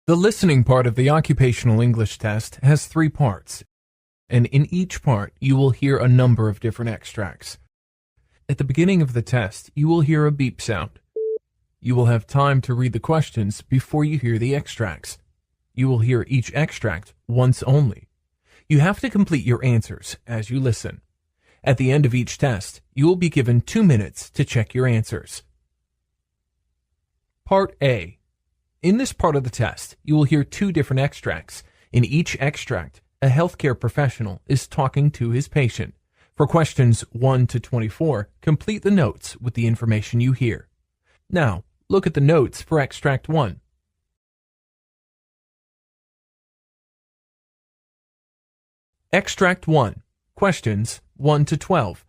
The listening part of the occupational English test has 3 parts, and in each part you will hear a number of different extracts. At the beginning of the test, you will hear a beep sound. You will have time to read the questions before you hear the extracts. You will hear each extract once only. You have to complete your answers as you listen. At the end of each test, you will be given 2 minutes to check your answers. Part A. In this part of the test, you will hear 2 different extracts. In each extract, a healthcare professional is talking to his patient. For questions 1 to 24, complete the notes with the information you hear. Now, look at the notes for extract 1. Extract 1. Questions 1 to 12.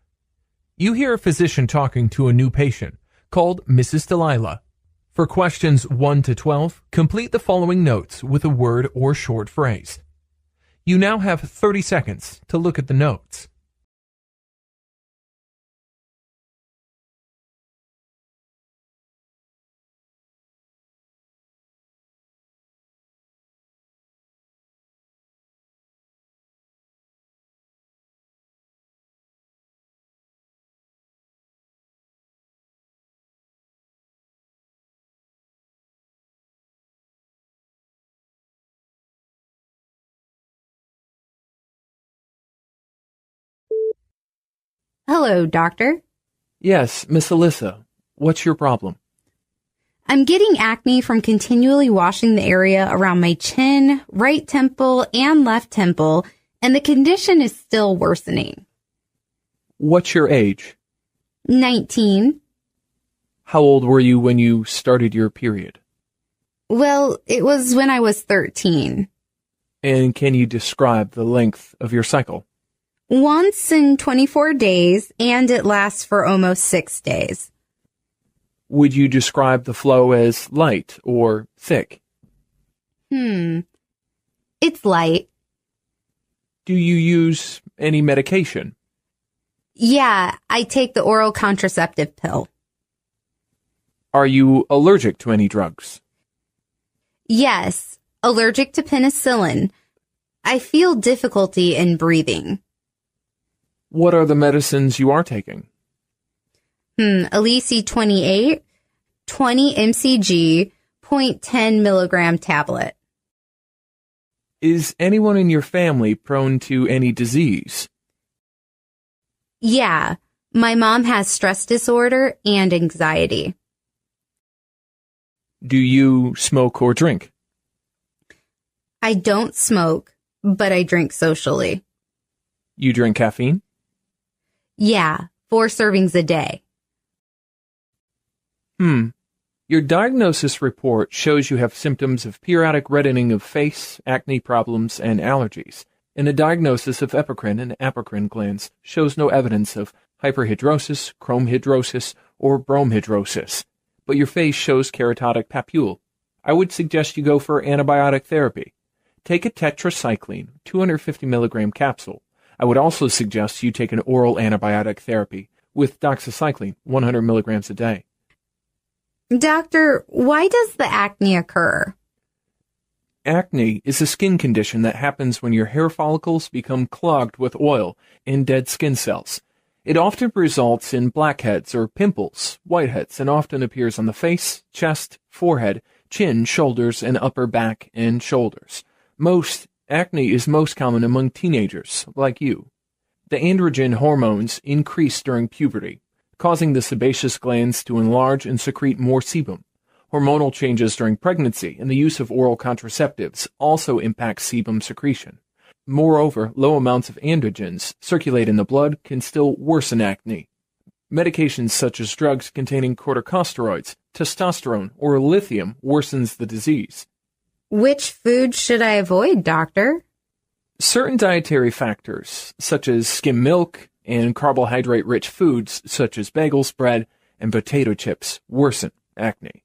You hear a physician talking to a new patient, called Mrs. Delilah. For questions 1 to 12, complete the following notes with a word or short phrase. You now have 30 seconds to look at the notes. Hello, doctor. Yes, Miss Alyssa. What's your problem? I'm getting acne from continually washing the area around my chin, right temple, and left temple, and the condition is still worsening. What's your age? 19. How old were you when you started your period? Well, it was when I was 13. And can you describe the length of your cycle? Once in 24 days, and it lasts for almost 6 days. Would you describe the flow as light or thick? It's light. Do you use any medication? Yeah, I take the oral contraceptive pill. Are you allergic to any drugs? Yes, allergic to penicillin. I feel difficulty in breathing. What are the medicines you are taking? Alisi 28, 20 mcg, 0.10 milligram tablet. Is anyone in your family prone to any disease? Yeah, my mom has stress disorder and anxiety. Do you smoke or drink? I don't smoke, but I drink socially. You drink caffeine? Yeah, 4 servings a day. Your diagnosis report shows you have symptoms of periodic reddening of face, acne problems, and allergies. And a diagnosis of epicrine and apocrine glands shows no evidence of hyperhidrosis, chromhidrosis, or bromhidrosis. But your face shows keratotic papule. I would suggest you go for antibiotic therapy. Take a tetracycline, 250 milligram capsule. I would also suggest you take an oral antibiotic therapy with doxycycline, 100 milligrams a day. Doctor, why does the acne occur? Acne is a skin condition that happens when your hair follicles become clogged with oil and dead skin cells. It often results in blackheads or pimples, whiteheads, and often appears on the face, chest, forehead, chin, shoulders, and upper back and shoulders. Acne is most common among teenagers, like you. The androgen hormones increase during puberty, causing the sebaceous glands to enlarge and secrete more sebum. Hormonal changes during pregnancy and the use of oral contraceptives also impact sebum secretion. Moreover, low amounts of androgens circulate in the blood can still worsen acne. Medications such as drugs containing corticosteroids, testosterone, or lithium worsens the disease. Which food should I avoid, doctor? Certain dietary factors, such as skim milk and carbohydrate-rich foods such as bagels, bread, and potato chips, worsen acne.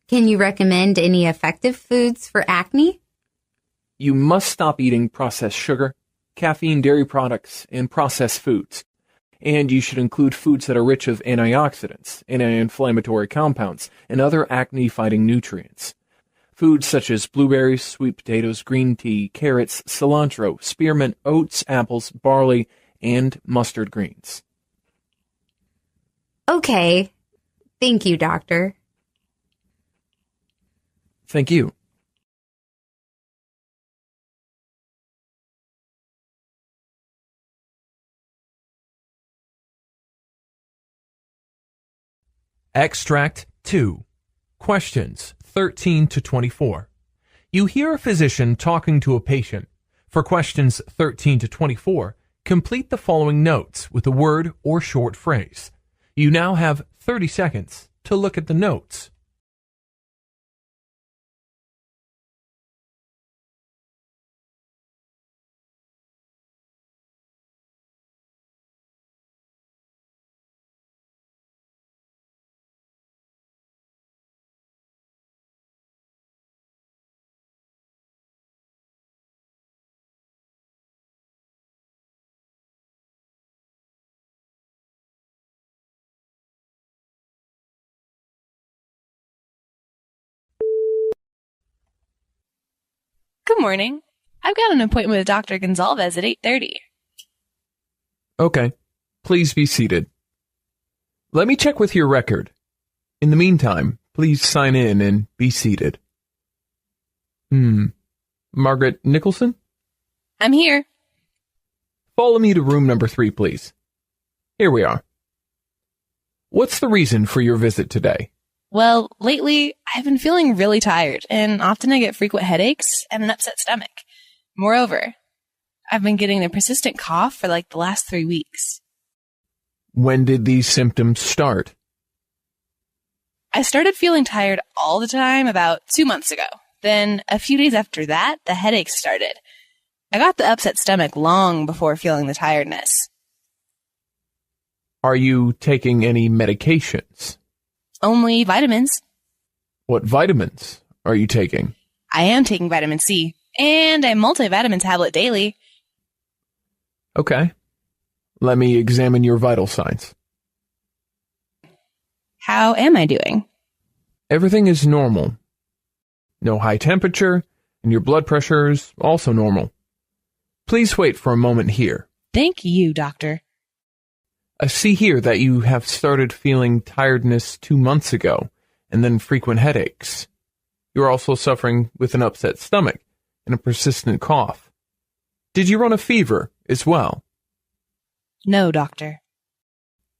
Can you recommend any effective foods for acne? You must stop eating processed sugar, caffeine, dairy products, and processed foods. And you should include foods that are rich of antioxidants, anti-inflammatory compounds, and other acne-fighting nutrients. Foods such as blueberries, sweet potatoes, green tea, carrots, cilantro, spearmint, oats, apples, barley, and mustard greens. Okay. Thank you, doctor. Thank you. Extract 2. Questions 13 to 24. You hear a physician talking to a patient. For questions 13 to 24, complete the following notes with a word or short phrase. You now have 30 seconds to look at the notes. Good morning. I've got an appointment with Dr. Gonzalez at 8:30. Okay. Please be seated. Let me check with your record. In the meantime, please sign in and be seated. Margaret Nicholson? I'm here. Follow me to room number 3, please. Here we are. What's the reason for your visit today? Well, lately, I've been feeling really tired, and often I get frequent headaches and an upset stomach. Moreover, I've been getting a persistent cough for like the last 3 weeks. When did these symptoms start? I started feeling tired all the time about 2 months ago. Then, a few days after that, the headaches started. I got the upset stomach long before feeling the tiredness. Are you taking any medications? Only vitamins. What vitamins are you taking? I am taking vitamin C and a multivitamin tablet daily. Okay. Let me examine your vital signs. How am I doing? Everything is normal. No high temperature, and your blood pressure is also normal. Please wait for a moment here. Thank you, doctor. I see here that you have started feeling tiredness 2 months ago, and then frequent headaches. You're also suffering with an upset stomach and a persistent cough. Did you run a fever as well? No, doctor.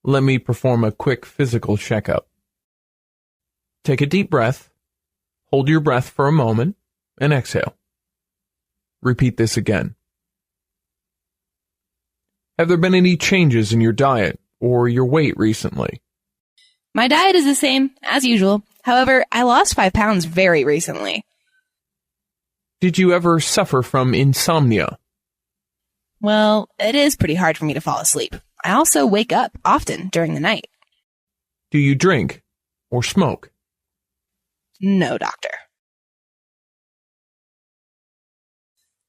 Let me perform a quick physical checkup. Take a deep breath, hold your breath for a moment, and exhale. Repeat this again. Have there been any changes in your diet or your weight recently? My diet is the same, as usual. However, I lost 5 pounds very recently. Did you ever suffer from insomnia? Well, it is pretty hard for me to fall asleep. I also wake up often during the night. Do you drink or smoke? No, doctor.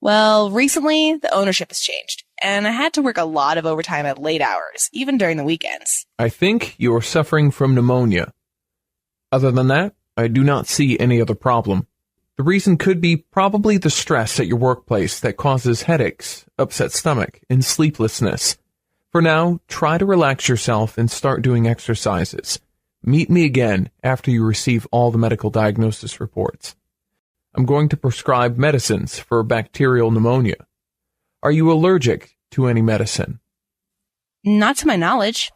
Well, recently, the ownership has changed, and I had to work a lot of overtime at late hours, even during the weekends. I think you are suffering from pneumonia. Other than that, I do not see any other problem. The reason could be probably the stress at your workplace that causes headaches, upset stomach, and sleeplessness. For now, try to relax yourself and start doing exercises. Meet me again after you receive all the medical diagnosis reports. I'm going to prescribe medicines for bacterial pneumonia. Are you allergic to any medicine? Not to my knowledge.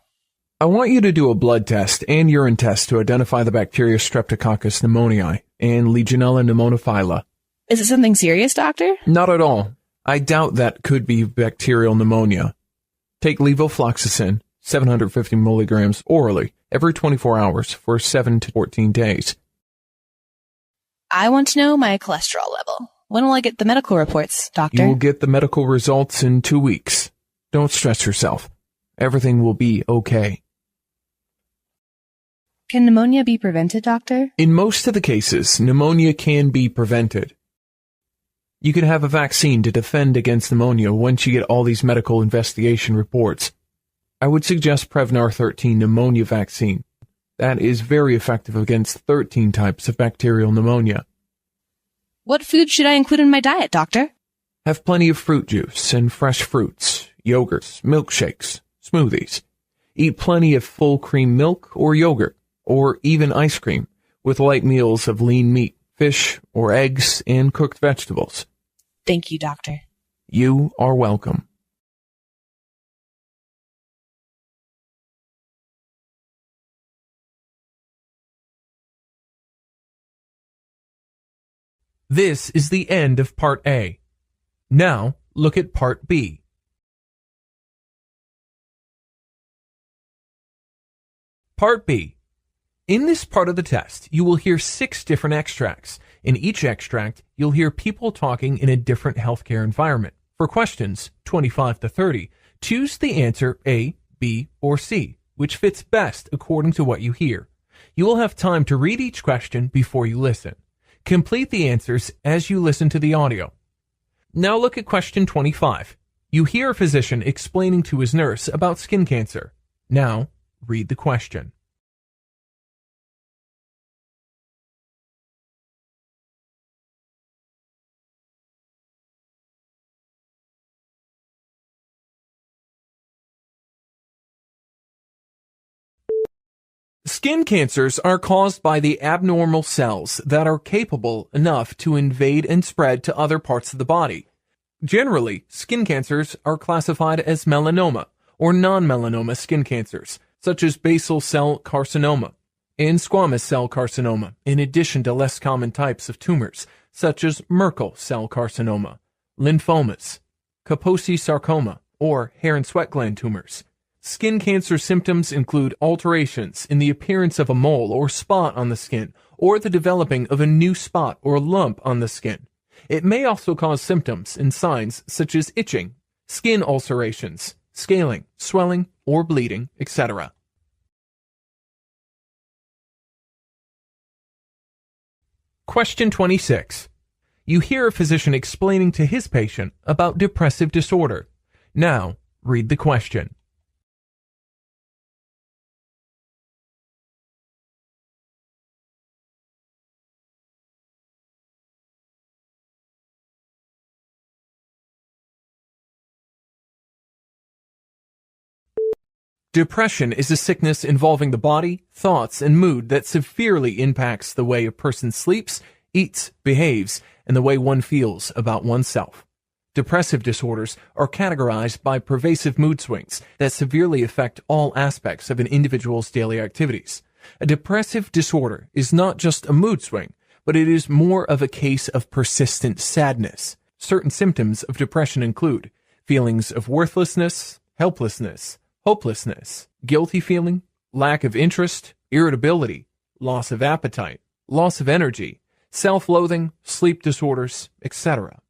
I want you to do a blood test and urine test to identify the bacteria Streptococcus pneumoniae and Legionella pneumophila. Is it something serious, doctor? Not at all. I doubt that could be bacterial pneumonia. Take levofloxacin, 750 milligrams orally, every 24 hours for 7 to 14 days. I want to know my cholesterol level. When will I get the medical reports, doctor? You will get the medical results in 2 weeks. Don't stress yourself. Everything will be okay. Can pneumonia be prevented, doctor? In most of the cases, pneumonia can be prevented. You can have a vaccine to defend against pneumonia once you get all these medical investigation reports. I would suggest Prevnar 13 pneumonia vaccine. That is very effective against 13 types of bacterial pneumonia. What food should I include in my diet, doctor? Have plenty of fruit juice and fresh fruits, yogurts, milkshakes, smoothies. Eat plenty of full cream milk or yogurt, or even ice cream, with light meals of lean meat, fish, or eggs, and cooked vegetables. Thank you, doctor. You are welcome. This is the end of Part A. Now, look at Part B. Part B. In this part of the test, you will hear 6 different extracts. In each extract, you'll hear people talking in a different healthcare environment. For questions 25 to 30, choose the answer A, B, or C, which fits best according to what you hear. You will have time to read each question before you listen. Complete the answers as you listen to the audio. Now look at question 25. You hear a physician explaining to his nurse about skin cancer. Now, read the question. Skin cancers are caused by the abnormal cells that are capable enough to invade and spread to other parts of the body. Generally, skin cancers are classified as melanoma or non-melanoma skin cancers, such as basal cell carcinoma and squamous cell carcinoma, in addition to less common types of tumors, such as Merkel cell carcinoma, lymphomas, Kaposi sarcoma, or hair and sweat gland tumors. Skin cancer symptoms include alterations in the appearance of a mole or spot on the skin, or the developing of a new spot or lump on the skin. It may also cause symptoms and signs such as itching, skin ulcerations, scaling, swelling, or bleeding, etc. Question 26. You hear a physician explaining to his patient about depressive disorder. Now, read the question. Depression is a sickness involving the body, thoughts, and mood that severely impacts the way a person sleeps, eats, behaves, and the way one feels about oneself. Depressive disorders are categorized by pervasive mood swings that severely affect all aspects of an individual's daily activities. A depressive disorder is not just a mood swing, but it is more of a case of persistent sadness. Certain symptoms of depression include feelings of worthlessness, helplessness, hopelessness, guilty feeling, lack of interest, irritability, loss of appetite, loss of energy, self-loathing, sleep disorders, etc.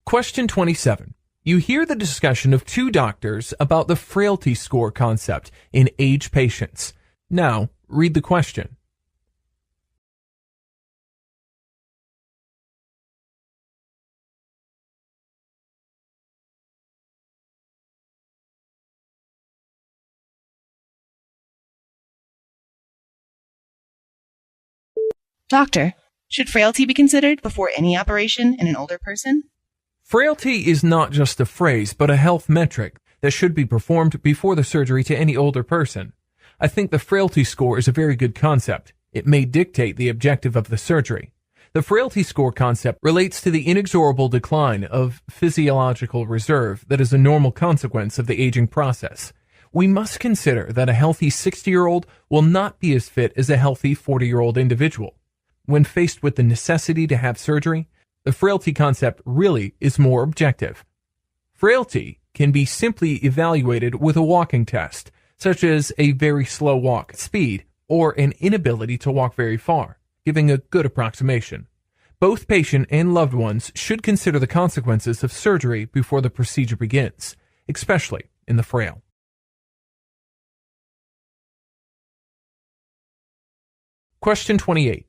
Question 27. You hear the discussion of 2 doctors about the frailty score concept in age patients. Now, read the question. Doctor, should frailty be considered before any operation in an older person? Frailty is not just a phrase, but a health metric that should be performed before the surgery to any older person. I think the frailty score is a very good concept. It may dictate the objective of the surgery. The frailty score concept relates to the inexorable decline of physiological reserve that is a normal consequence of the aging process. We must consider that a healthy 60-year-old will not be as fit as a healthy 40-year-old individual. When faced with the necessity to have surgery, the frailty concept really is more objective. Frailty can be simply evaluated with a walking test, such as a very slow walk speed or an inability to walk very far, giving a good approximation. Both patient and loved ones should consider the consequences of surgery before the procedure begins, especially in the frail. Question 28.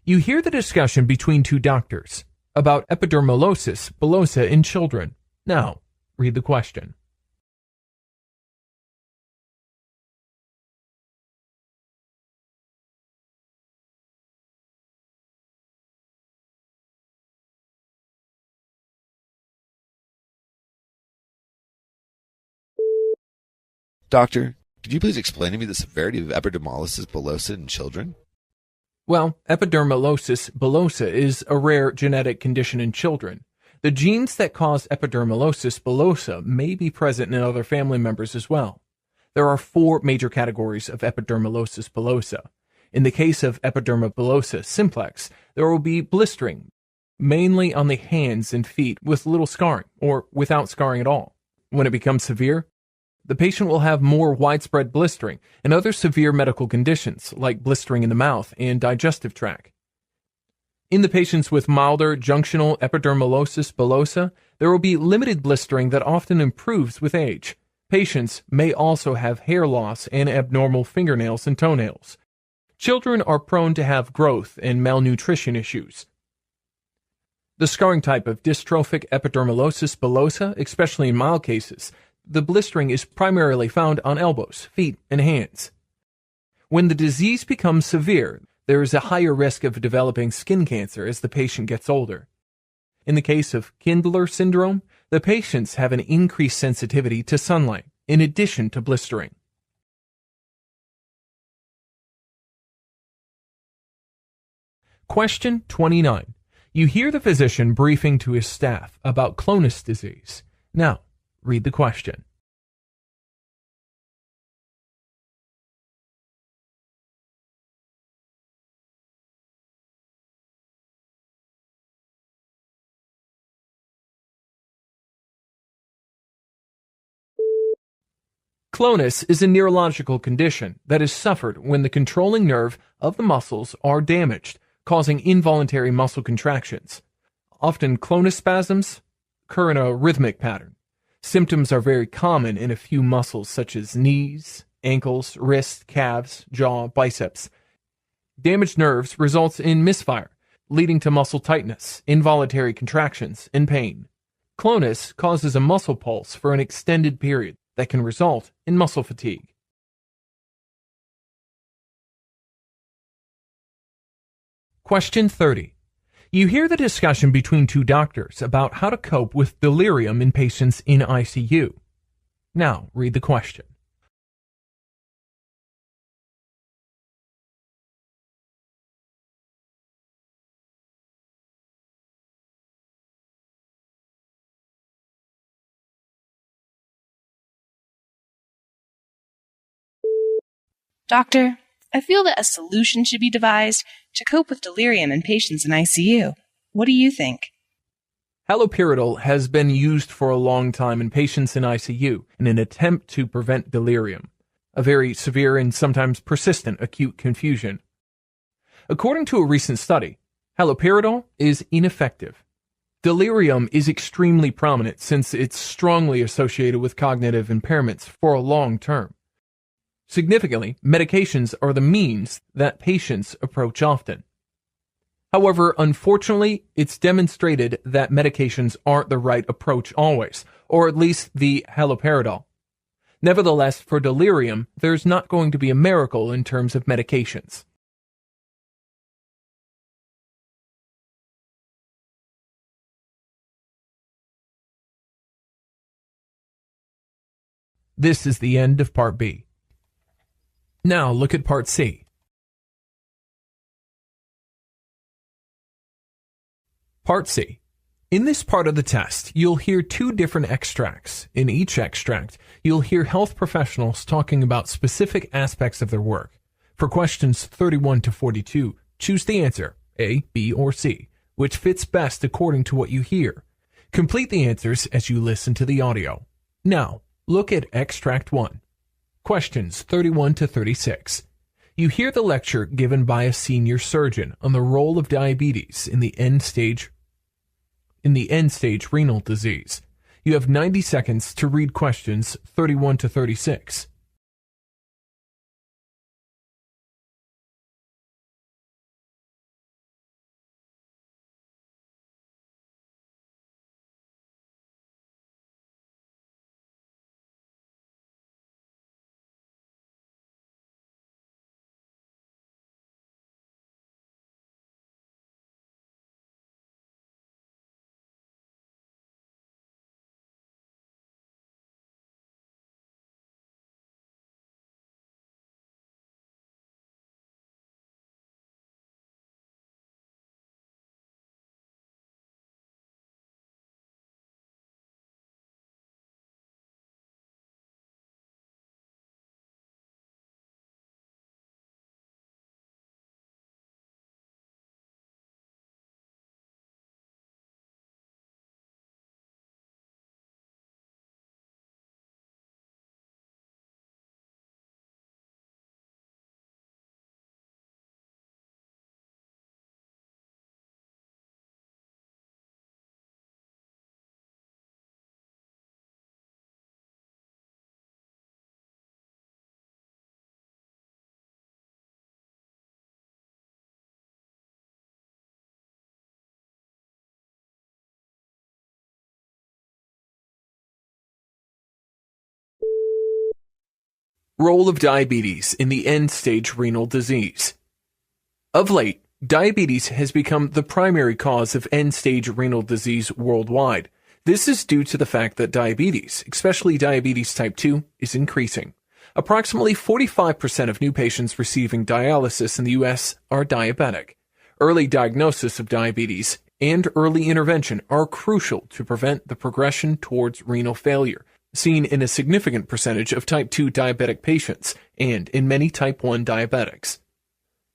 You hear the discussion between 2 doctors about epidermolysis bullosa in children. Now, read the question. Doctor, could you please explain to me the severity of epidermolysis bullosa in children? Well, epidermolysis bullosa is a rare genetic condition in children. The genes that cause epidermolysis bullosa may be present in other family members as well. There are 4 major categories of epidermolysis bullosa. In the case of epidermal bullosa simplex, there will be blistering, mainly on the hands and feet with little scarring, or without scarring at all. When it becomes severe, the patient will have more widespread blistering and other severe medical conditions, like blistering in the mouth and digestive tract. In the patients with milder junctional epidermolysis bullosa, there will be limited blistering that often improves with age. Patients may also have hair loss and abnormal fingernails and toenails. Children are prone to have growth and malnutrition issues. The scarring type of dystrophic epidermolysis bullosa, especially in mild cases, the blistering is primarily found on elbows, feet, and hands. When the disease becomes severe, there is a higher risk of developing skin cancer as the patient gets older. In the case of Kindler syndrome, the patients have an increased sensitivity to sunlight, in addition to blistering. Question 29. You hear the physician briefing to his staff about Clonus disease. Now, read the question. Clonus is a neurological condition that is suffered when the controlling nerve of the muscles are damaged, causing involuntary muscle contractions. Often clonus spasms occur in a rhythmic pattern. Symptoms are very common in a few muscles such as knees, ankles, wrists, calves, jaw, biceps. Damaged nerves results in misfire, leading to muscle tightness, involuntary contractions, and pain. Clonus causes a muscle pulse for an extended period that can result in muscle fatigue. Question 30. You hear the discussion between 2 doctors about how to cope with delirium in patients in ICU. Now, read the question. Doctor, I feel that a solution should be devised to cope with delirium in patients in ICU. What do you think? Haloperidol has been used for a long time in patients in ICU in an attempt to prevent delirium, a very severe and sometimes persistent acute confusion. According to a recent study, haloperidol is ineffective. Delirium is extremely prominent since it's strongly associated with cognitive impairments for a long term. Significantly, medications are the means that patients approach often. However, unfortunately, it's demonstrated that medications aren't the right approach always, or at least the haloperidol. Nevertheless, for delirium, there's not going to be a miracle in terms of medications. This is the end of Part B. Now look at Part C. Part C. In this part of the test, you'll hear 2 different extracts. In each extract, you'll hear health professionals talking about specific aspects of their work. For questions 31 to 42, choose the answer, A, B, or C, which fits best according to what you hear. Complete the answers as you listen to the audio. Now, look at Extract 1. Questions 31 to 36. You hear the lecture given by a senior surgeon on the role of diabetes in the end-stage renal disease. You have 90 seconds to read questions 31 to 36. Role of diabetes in the end-stage renal disease. Of late, diabetes has become the primary cause of end-stage renal disease worldwide. This is due to the fact that diabetes, especially diabetes type 2, is increasing. Approximately 45% of new patients receiving dialysis in the U.S. are diabetic. Early diagnosis of diabetes and early intervention are crucial to prevent the progression towards renal failure, seen in a significant percentage of type 2 diabetic patients and in many type 1 diabetics.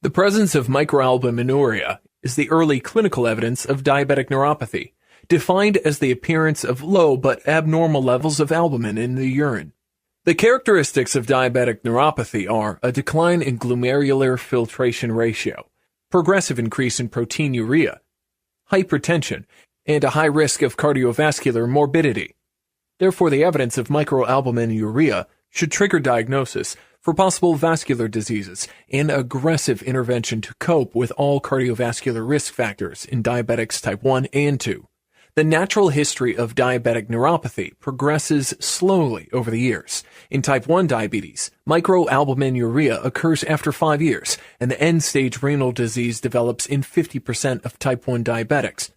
The presence of microalbuminuria is the early clinical evidence of diabetic neuropathy, defined as the appearance of low but abnormal levels of albumin in the urine. The characteristics of diabetic neuropathy are a decline in glomerular filtration ratio, progressive increase in proteinuria, hypertension, and a high risk of cardiovascular morbidity. Therefore, the evidence of microalbuminuria should trigger diagnosis for possible vascular diseases and aggressive intervention to cope with all cardiovascular risk factors in diabetics type 1 and 2. The natural history of diabetic neuropathy progresses slowly over the years. In type 1 diabetes, microalbuminuria occurs after 5 years, and the end-stage renal disease develops in 50% of type 1 diabetics.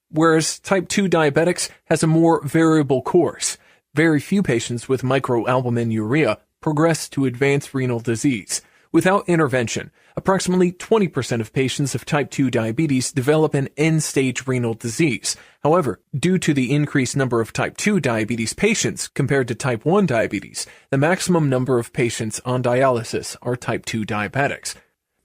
Whereas type 2 diabetics has a more variable course. Very few patients with microalbuminuria progress to advanced renal disease. Without intervention, approximately 20% of patients of type 2 diabetes develop an end-stage renal disease. However, due to the increased number of type 2 diabetes patients compared to type 1 diabetes, the maximum number of patients on dialysis are type 2 diabetics.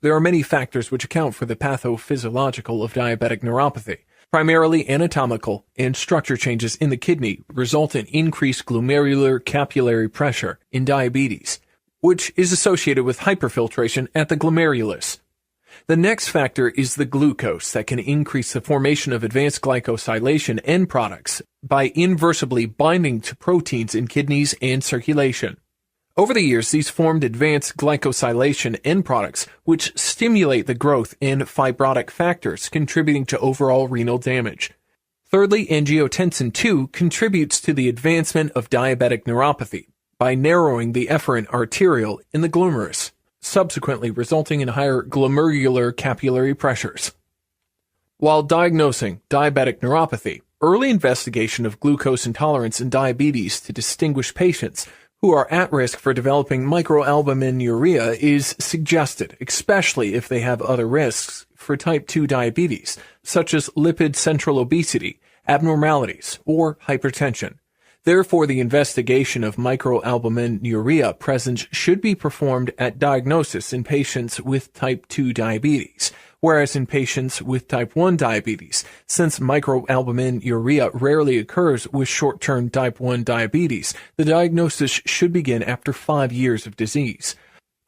There are many factors which account for the pathophysiological of diabetic neuropathy. Primarily anatomical and structure changes in the kidney result in increased glomerular capillary pressure in diabetes, which is associated with hyperfiltration at the glomerulus. The next factor is the glucose that can increase the formation of advanced glycosylation end products by inversely binding to proteins in kidneys and circulation. Over the years, these formed advanced glycosylation end products, which stimulate the growth in fibrotic factors, contributing to overall renal damage. Thirdly, angiotensin II contributes to the advancement of diabetic neuropathy by narrowing the efferent arteriole in the glomerulus, subsequently resulting in higher glomerular capillary pressures. While diagnosing diabetic neuropathy, early investigation of glucose intolerance in diabetes to distinguish patients who are at risk for developing microalbuminuria is suggested, especially if they have other risks for type 2 diabetes, such as lipid central obesity, abnormalities, or hypertension. Therefore, the investigation of microalbuminuria presence should be performed at diagnosis in patients with type 2 diabetes, whereas in patients with type 1 diabetes, since microalbuminuria rarely occurs with short-term type 1 diabetes, the diagnosis should begin after 5 years of disease.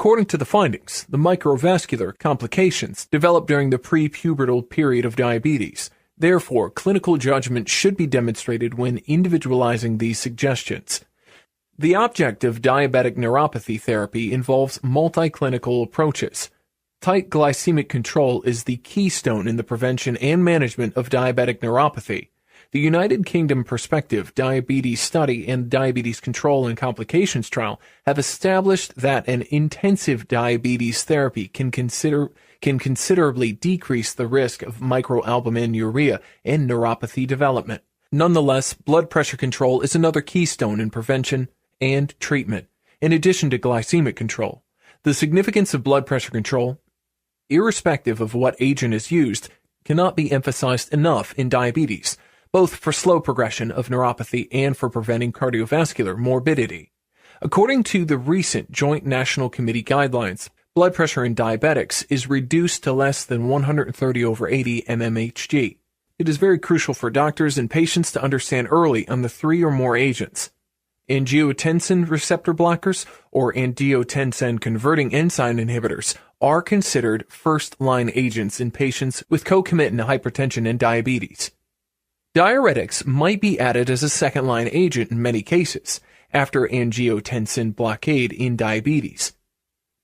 According to the findings, the microvascular complications develop during the prepubertal period of diabetes. Therefore, clinical judgment should be demonstrated when individualizing these suggestions. The object of diabetic neuropathy therapy involves multi-clinical approaches. Tight glycemic control is the keystone in the prevention and management of diabetic neuropathy. The United Kingdom Prospective Diabetes Study and Diabetes Control and Complications Trial have established that an intensive diabetes therapy can considerably decrease the risk of microalbuminuria and neuropathy development. Nonetheless, blood pressure control is another keystone in prevention and treatment, in addition to glycemic control. The significance of blood pressure control, irrespective of what agent is used, cannot be emphasized enough in diabetes, both for slow progression of neuropathy and for preventing cardiovascular morbidity. According to the recent Joint National Committee guidelines, blood pressure in diabetics is reduced to less than 130/80 mmHg. It is very crucial for doctors and patients to understand early on the 3 or more agents. Angiotensin receptor blockers or angiotensin converting enzyme inhibitors are considered first-line agents in patients with concomitant hypertension and diabetes. Diuretics might be added as a second-line agent in many cases after angiotensin blockade in diabetes.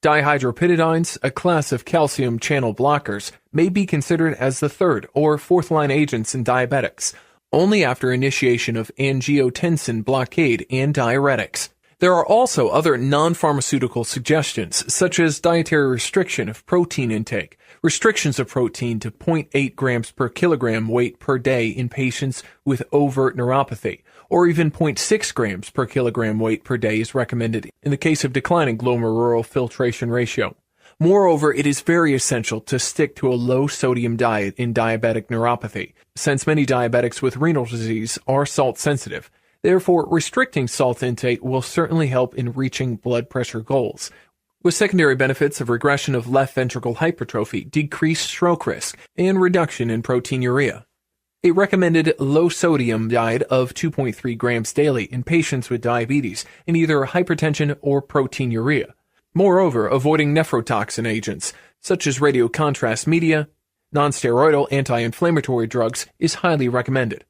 Dihydropyridines, a class of calcium channel blockers, may be considered as the third or fourth-line agents in diabetics, only after initiation of angiotensin blockade and diuretics. There are also other non-pharmaceutical suggestions, such as dietary restriction of protein intake, restrictions of protein to 0.8 grams per kilogram weight per day in patients with overt neuropathy, or even 0.6 grams per kilogram weight per day is recommended in the case of declining glomerular filtration ratio. Moreover, it is very essential to stick to a low-sodium diet in diabetic neuropathy, since many diabetics with renal disease are salt-sensitive. Therefore, restricting salt intake will certainly help in reaching blood pressure goals, with secondary benefits of regression of left ventricle hypertrophy, decreased stroke risk, and reduction in proteinuria. A recommended low-sodium diet of 2.3 grams daily in patients with diabetes and either hypertension or proteinuria. Moreover, avoiding nephrotoxin agents, such as radiocontrast media, non-steroidal anti-inflammatory drugs, is highly recommended.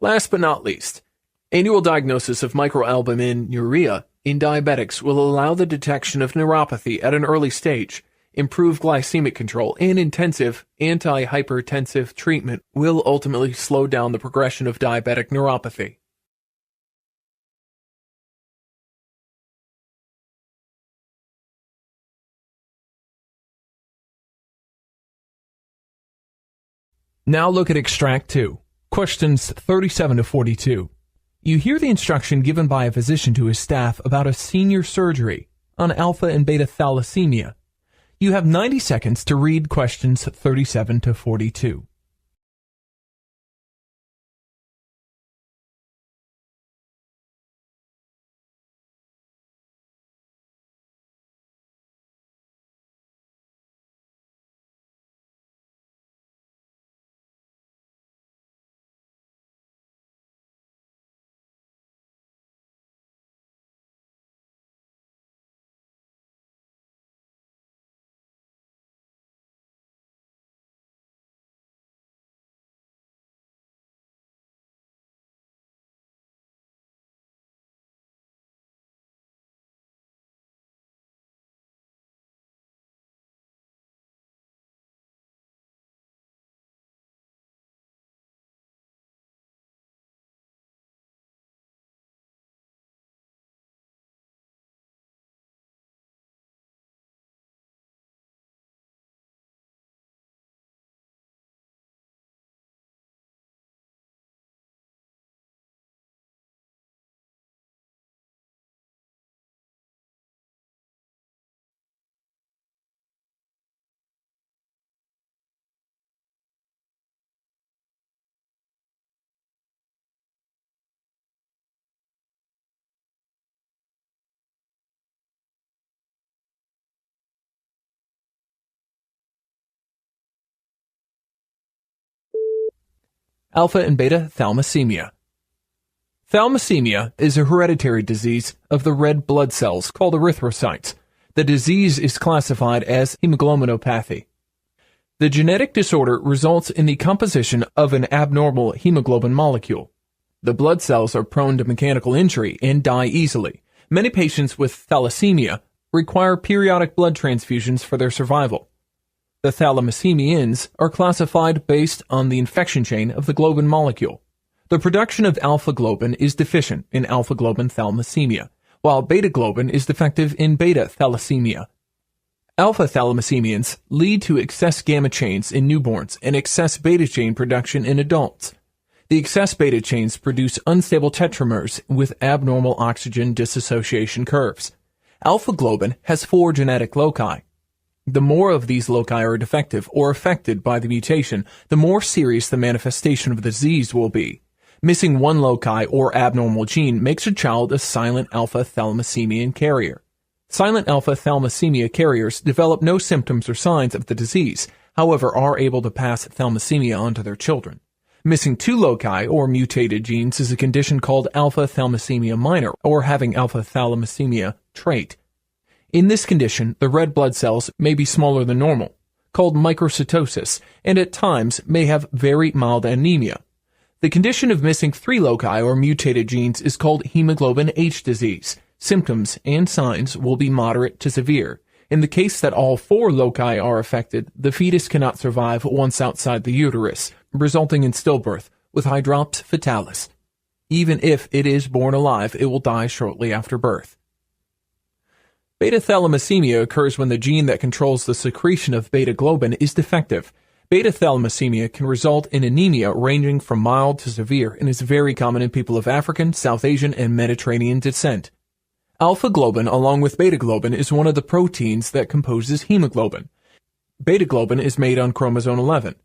Last but not least, annual diagnosis of microalbuminuria in diabetics will allow the detection of neuropathy at an early stage. Improved glycemic control and intensive anti-hypertensive treatment will ultimately slow down the progression of diabetic neuropathy. Now look at Extract 2, questions 37 to 42. You hear the instruction given by a physician to his staff about a senior surgery on alpha and beta thalassemia. You have 90 seconds to read questions 37 to 42. Alpha and beta thalassemia. Thalassemia is a hereditary disease of the red blood cells called erythrocytes. The disease is classified as hemoglobinopathy. The genetic disorder results in the composition of an abnormal hemoglobin molecule. The blood cells are prone to mechanical injury and die easily. Many patients with thalassemia require periodic blood transfusions for their survival. The thalassemians are classified based on the infection chain of the globin molecule. The production of alpha globin is deficient in alpha globin thalassemia, while beta globin is defective in beta thalassemia. Alpha thalassemians lead to excess gamma chains in newborns and excess beta chain production in adults. The excess beta chains produce unstable tetramers with abnormal oxygen dissociation curves. Alpha globin has 4 genetic loci. The more of these loci are defective or affected by the mutation, the more serious the manifestation of the disease will be. Missing one loci or abnormal gene makes a child a silent alpha thalassemian carrier. Silent alpha thalassemia carriers develop no symptoms or signs of the disease, however are able to pass thalassemia on to their children. Missing 2 loci or mutated genes is a condition called alpha thalassemia minor, or having alpha thalassemia trait. In this condition, the red blood cells may be smaller than normal, called microcytosis, and at times may have very mild anemia. The condition of missing 3 loci or mutated genes is called hemoglobin H disease. Symptoms and signs will be moderate to severe. In the case that all 4 loci are affected, the fetus cannot survive once outside the uterus, resulting in stillbirth with hydrops fetalis. Even if it is born alive, it will die shortly after birth. Beta thalassemia occurs when the gene that controls the secretion of beta globin is defective. Beta thalassemia can result in anemia ranging from mild to severe and is very common in people of African, South Asian, and Mediterranean descent. Alpha globin, along with beta globin, is one of the proteins that composes hemoglobin. Beta globin is made on chromosome 11.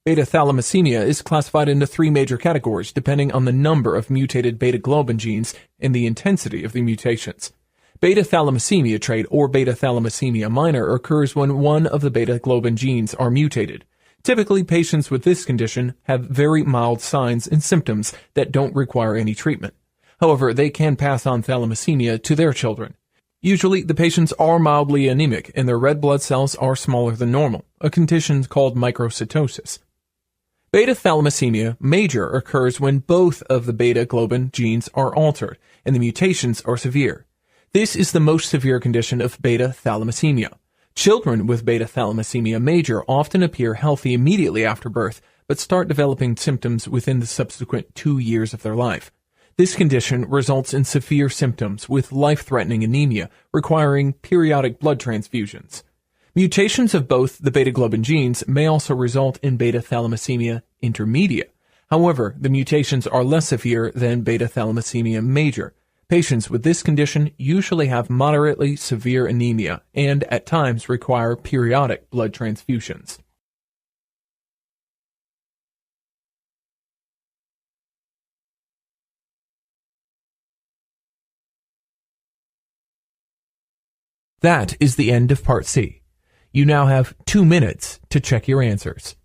Beta thalassemia is classified into 3 major categories depending on the number of mutated beta globin genes and the intensity of the mutations. Beta thalassemia trait or beta thalassemia minor occurs when one of the beta globin genes are mutated. Typically, patients with this condition have very mild signs and symptoms that don't require any treatment. However, they can pass on thalassemia to their children. Usually, the patients are mildly anemic and their red blood cells are smaller than normal, a condition called microcytosis. Beta thalassemia major occurs when both of the beta globin genes are altered and the mutations are severe. This is the most severe condition of beta thalassemia. Children with beta thalassemia major often appear healthy immediately after birth, but start developing symptoms within the subsequent 2 years of their life. This condition results in severe symptoms with life-threatening anemia requiring periodic blood transfusions. Mutations of both the beta globin genes may also result in beta thalassemia intermedia. However, the mutations are less severe than beta thalassemia major. Patients with this condition usually have moderately severe anemia and at times require periodic blood transfusions. That is the end of Part C. You now have 2 minutes to check your answers.